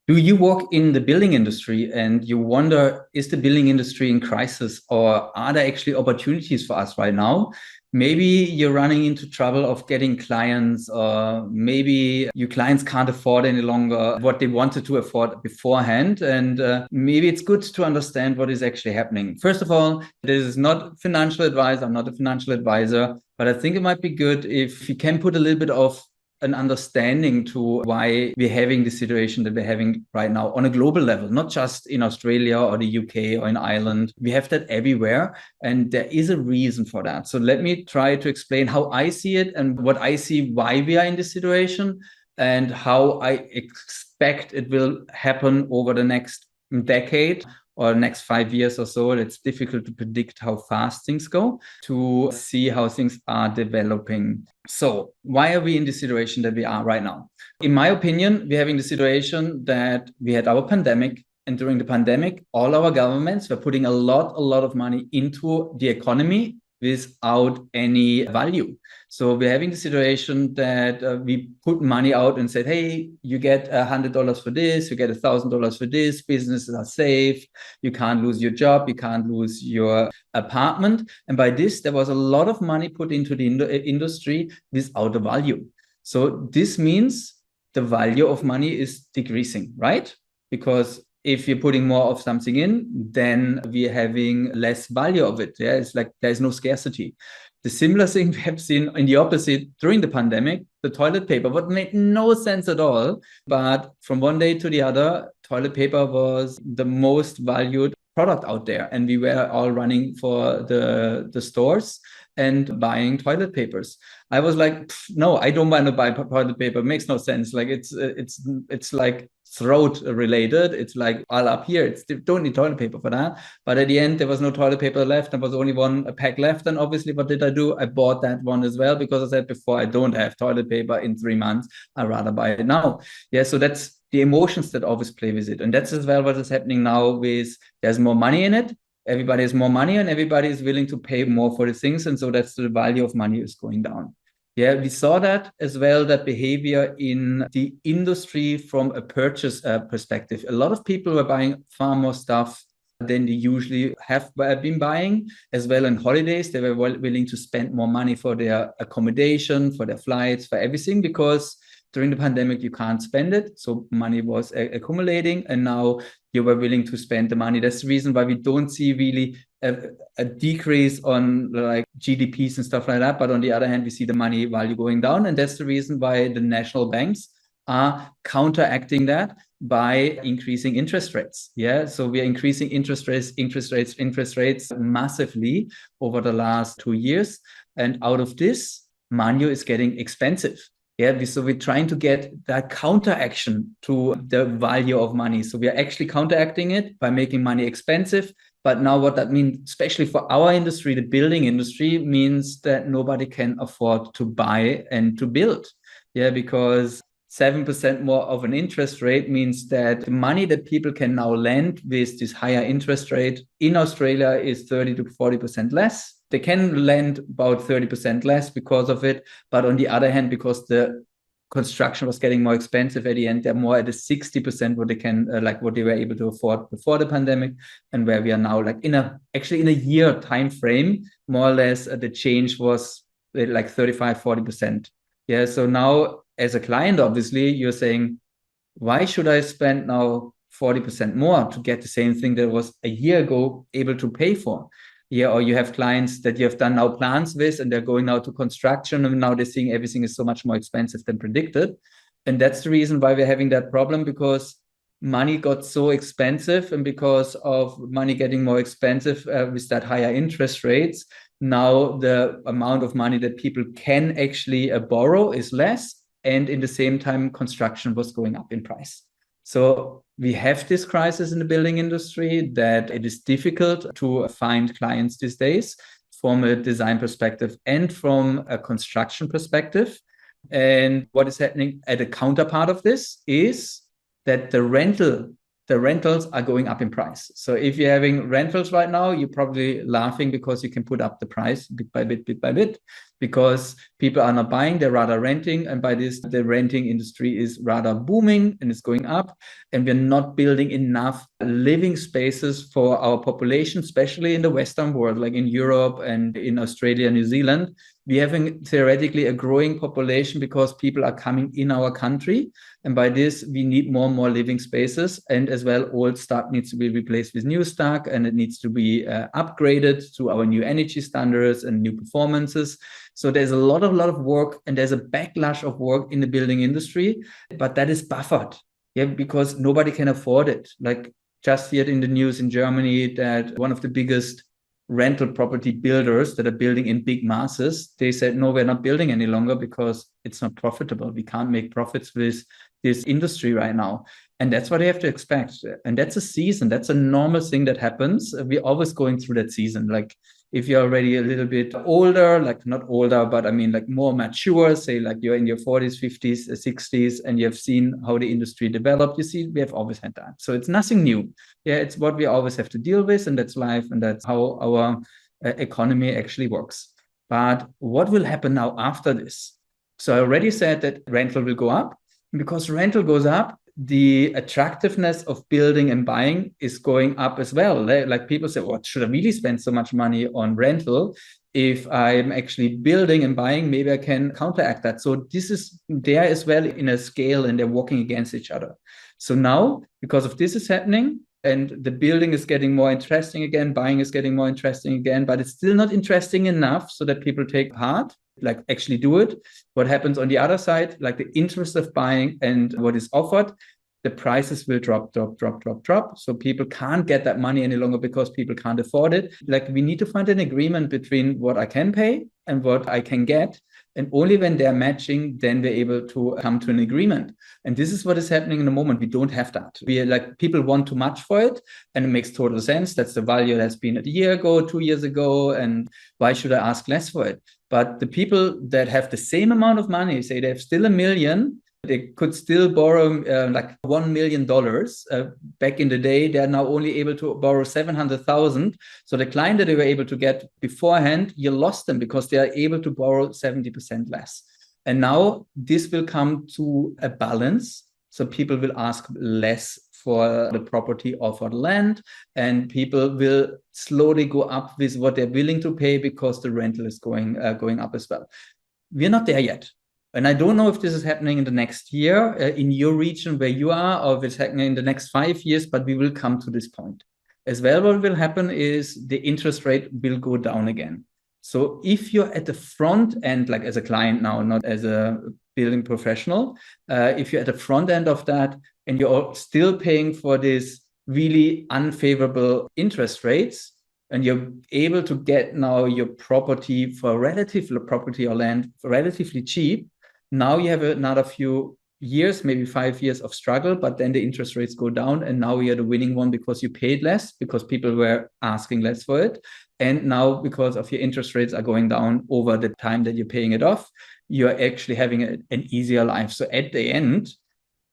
Do you work in the building industry and you wonder, is the building industry in crisis or are there actually opportunities for us right now? Maybe you're running into trouble of getting clients, or maybe your clients can't afford any longer what they wanted to afford beforehand. And maybe it's good to understand what is actually happening. First of all, this is not financial advice. I'm not a financial advisor, but I think it might be good if you can put a little bit of an understanding to why we're having the situation that we're having right now on a global level, not just in Australia or the UK or in Ireland. We have that everywhere, and there is a reason for that. So let me try to explain how I see it and what I see why we are in this situation and how I expect it will happen over the next decade or next 5 years or so. It's difficult to predict how fast things go, to see how things are developing. So why are we in the situation that we are right now? In my opinion, we're having the situation that we had our pandemic. And during the pandemic, all our governments were putting a lot of money into the economy without any value. So we're having the situation that we put money out and said, hey, you get $100 for this, you get $1,000 for this, businesses are safe, you can't lose your job, you can't lose your apartment. And by this, there was a lot of money put into the industry without a value. So this means the value of money is decreasing, right? Because if you're putting more of something in, then we're having less value of it. Yeah, it's like there's no scarcity. The similar thing we have seen in the opposite during the pandemic, the toilet paper, what made no sense at all. But from one day to the other, toilet paper was the most valued product out there. And we were all running for the stores and buying toilet papers. I was like, no, I don't want to buy toilet paper. It makes no sense. Like it's like throat related. It's like all up here. It's don't need toilet paper for that. But at the end, there was no toilet paper left. There was only a pack left. And obviously, what did I do? I bought that one as well because I said before, I don't have toilet paper in 3 months. I'd rather buy it now. Yeah, so that's the emotions that always play with it. And that's as well what is happening now with there's more money in it. Everybody has more money and everybody is willing to pay more for the things. And so that's the value of money is going down. Yeah, we saw that as well, that behavior in the industry from a purchase perspective. A lot of people were buying far more stuff than they usually have been buying. As well, on holidays, they were willing to spend more money for their accommodation, for their flights, for everything, because during the pandemic, you can't spend it. So money was accumulating, and now you were willing to spend the money. That's the reason why we don't see really a decrease on like GDPs and stuff like that. But on the other hand, we see the money value going down. And that's the reason why the national banks are counteracting that by increasing interest rates. Yeah. So we are increasing interest rates massively over the last 2 years. And out of this, money is getting expensive. Yeah, so we're trying to get that counteraction to the value of money. So we are actually counteracting it by making money expensive. But now what that means, especially for our industry, the building industry, means that nobody can afford to buy and to build. Yeah, because 7% more of an interest rate means that the money that people can now lend with this higher interest rate in Australia is 30 to 40% less. They can lend about 30% less because of it. But on the other hand, because the construction was getting more expensive at the end, they're more at the 60% what they can, what they were able to afford before the pandemic, and where we are now, like in a year time frame, more or less, the change was like 35-40%. Yeah. So now as a client, obviously, you're saying, why should I spend now 40% more to get the same thing that was a year ago able to pay for? Yeah, or you have clients that you have done now plans with, and they're going now to construction, and now they're seeing everything is so much more expensive than predicted. And that's the reason why we're having that problem, because money got so expensive, and because of money getting more expensive with that higher interest rates, now the amount of money that people can actually borrow is less. And in the same time, construction was going up in price. So we have this crisis in the building industry that it is difficult to find clients these days from a design perspective and from a construction perspective. And what is happening at a counterpart of this is that the rental the rentals are going up in price. So if you're having rentals right now, you're probably laughing because you can put up the price bit by bit, because people are not buying, they're rather renting. And by this, the renting industry is rather booming and it's going up. And we're not building enough living spaces for our population, especially in the Western world, like in Europe and in Australia, New Zealand. We're having theoretically a growing population because people are coming in our country. And by this, we need more and more living spaces. And as well, old stock needs to be replaced with new stock, and it needs to be upgraded to our new energy standards and new performances. So there's a lot of work, and there's a backlash of work in the building industry, but that is buffered, because nobody can afford it. Like just yet in the news in Germany that one of the biggest rental property builders that are building in big masses, they said, no, we're not building any longer because it's not profitable. We can't make profits with this industry right now. And that's what they have to expect. And that's a season. That's a normal thing that happens. We're always going through that season. Like if you're already a little bit older, like not older, but I mean like more mature, say like you're in your 40s, 50s, 60s, and you've seen how the industry developed, you see, we have always had that. So it's nothing new. Yeah, it's what we always have to deal with, and that's life, and that's how our economy actually works. But what will happen now after this? So I already said that rental will go up. Because rental goes up, the attractiveness of building and buying is going up as well. Like people say, what, should I really spend so much money on rental? If I'm actually building and buying, maybe I can counteract that. So this is there as well in a scale, and they're working against each other. So now, because of this is happening, and the building is getting more interesting again, buying is getting more interesting again, but it's still not interesting enough so that people take part, like actually do it. What happens on the other side, like the interest of buying and what is offered, the prices will drop. So people can't get that money any longer because people can't afford it. Like we need to find an agreement between what I can pay and what I can get. And only when they're matching, then we're able to come to an agreement. And this is what is happening in the moment. We don't have that. We are like, people want too much for it, and it makes total sense. That's the value that's been a year ago, 2 years ago. And why should I ask less for it? But the people that have the same amount of money, say they have still $1 million, they could still borrow like $1 million. Back in the day, they're now only able to borrow 700,000. So the client that they were able to get beforehand, you lost them because they are able to borrow 70% less. And now this will come to a balance. So people will ask less for the property or for the land, and people will slowly go up with what they're willing to pay because the rental is going up as well. We're not there yet. And I don't know if this is happening in the next year in your region where you are, or if it's happening in the next 5 years, but we will come to this point. As well, what will happen is the interest rate will go down again. So if you're at the front end, like as a client now, not as a building professional, if you're at the front end of that and you're still paying for this really unfavorable interest rates, and you're able to get now your property for relatively property or land for relatively cheap, now you have another few years, maybe 5 years of struggle, but then the interest rates go down, and now you're the winning one because you paid less, because people were asking less for it. And now because of your interest rates are going down over the time that you're paying it off, you're actually having an easier life. So at the end,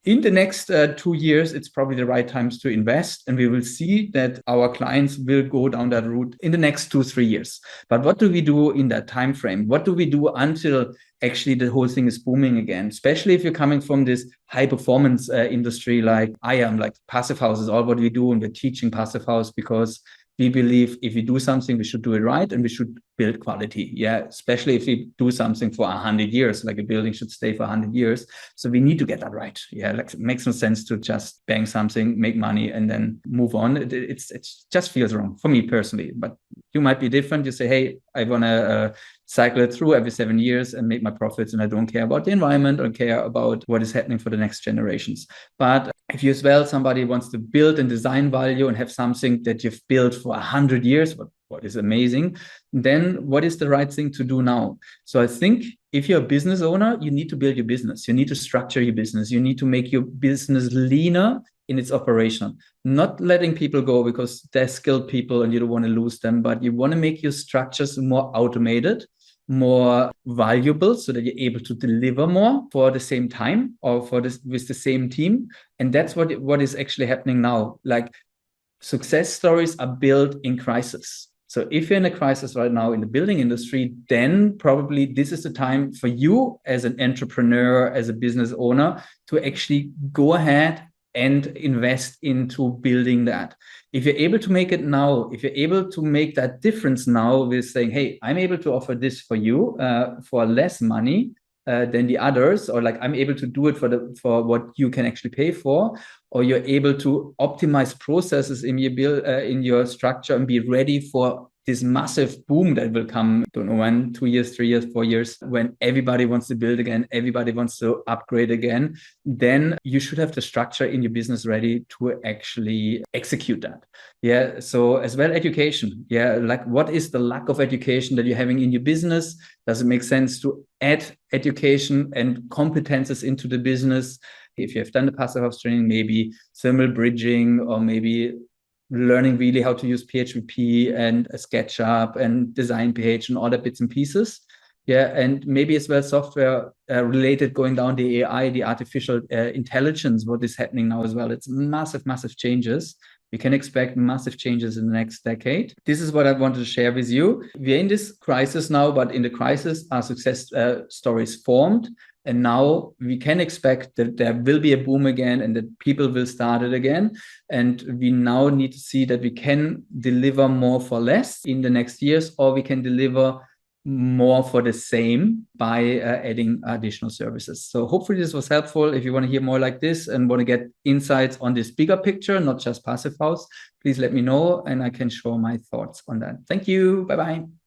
in the next 2 years, it's probably the right times to invest. And we will see that our clients will go down that route in the next 2-3 years. But what do we do in that time frame? What do we do until actually the whole thing is booming again? Especially if you're coming from this high performance industry like I am, like passive house is all what we do. And we're teaching passive house because we believe if we do something, we should do it right, and we should build quality. Yeah, especially if we do something for 100 years, like a building should stay for 100 years. So we need to get that right. Yeah, like it makes no sense to just bang something, make money, and then move on. It just feels wrong for me personally. But you might be different. You say, hey, I want to cycle it through every 7 years and make my profits, and I don't care about the environment or care about what is happening for the next generations. But if you as well, somebody wants to build and design value and have something that you've built for 100 years, what is amazing, then what is the right thing to do now? So I think if you're a business owner, you need to build your business. You need to structure your business. You need to make your business leaner in its operation, not letting people go because they're skilled people and you don't want to lose them, but you want to make your structures more automated, more valuable so that you're able to deliver more for the same time or for this with the same team. And that's what is actually happening now. Like, success stories are built in crisis. So if you're in a crisis right now in the building industry, then probably this is the time for you as an entrepreneur, as a business owner, to actually go ahead and invest into building that. If you're able to make it now, if you're able to make that difference now with saying, hey, I'm able to offer this for you for less money than the others, or like I'm able to do it for what you can actually pay for, or you're able to optimize processes in your build in your structure and be ready for this massive boom that will come, don't know when, 2 years, 3 years, 4 years, when everybody wants to build again, everybody wants to upgrade again, then you should have the structure in your business ready to actually execute that. Yeah. So as well, education. Yeah. Like, what is the lack of education that you're having in your business? Does it make sense to add education and competences into the business? If you have done the passive house training, maybe thermal bridging, or maybe learning really how to use PHP and SketchUp and Design PH and all the bits and pieces. Yeah, and maybe as well software related, going down the AI, the artificial intelligence, what is happening now as well. It's massive, massive changes. We can expect massive changes in the next decade. This is what I wanted to share with you. We're in this crisis now, but in the crisis, our success stories formed. And now we can expect that there will be a boom again and that people will start it again. And we now need to see that we can deliver more for less in the next years, or we can deliver more for the same by adding additional services. So hopefully this was helpful. If you want to hear more like this and want to get insights on this bigger picture, not just passive house, please let me know and I can share my thoughts on that. Thank you. Bye-bye.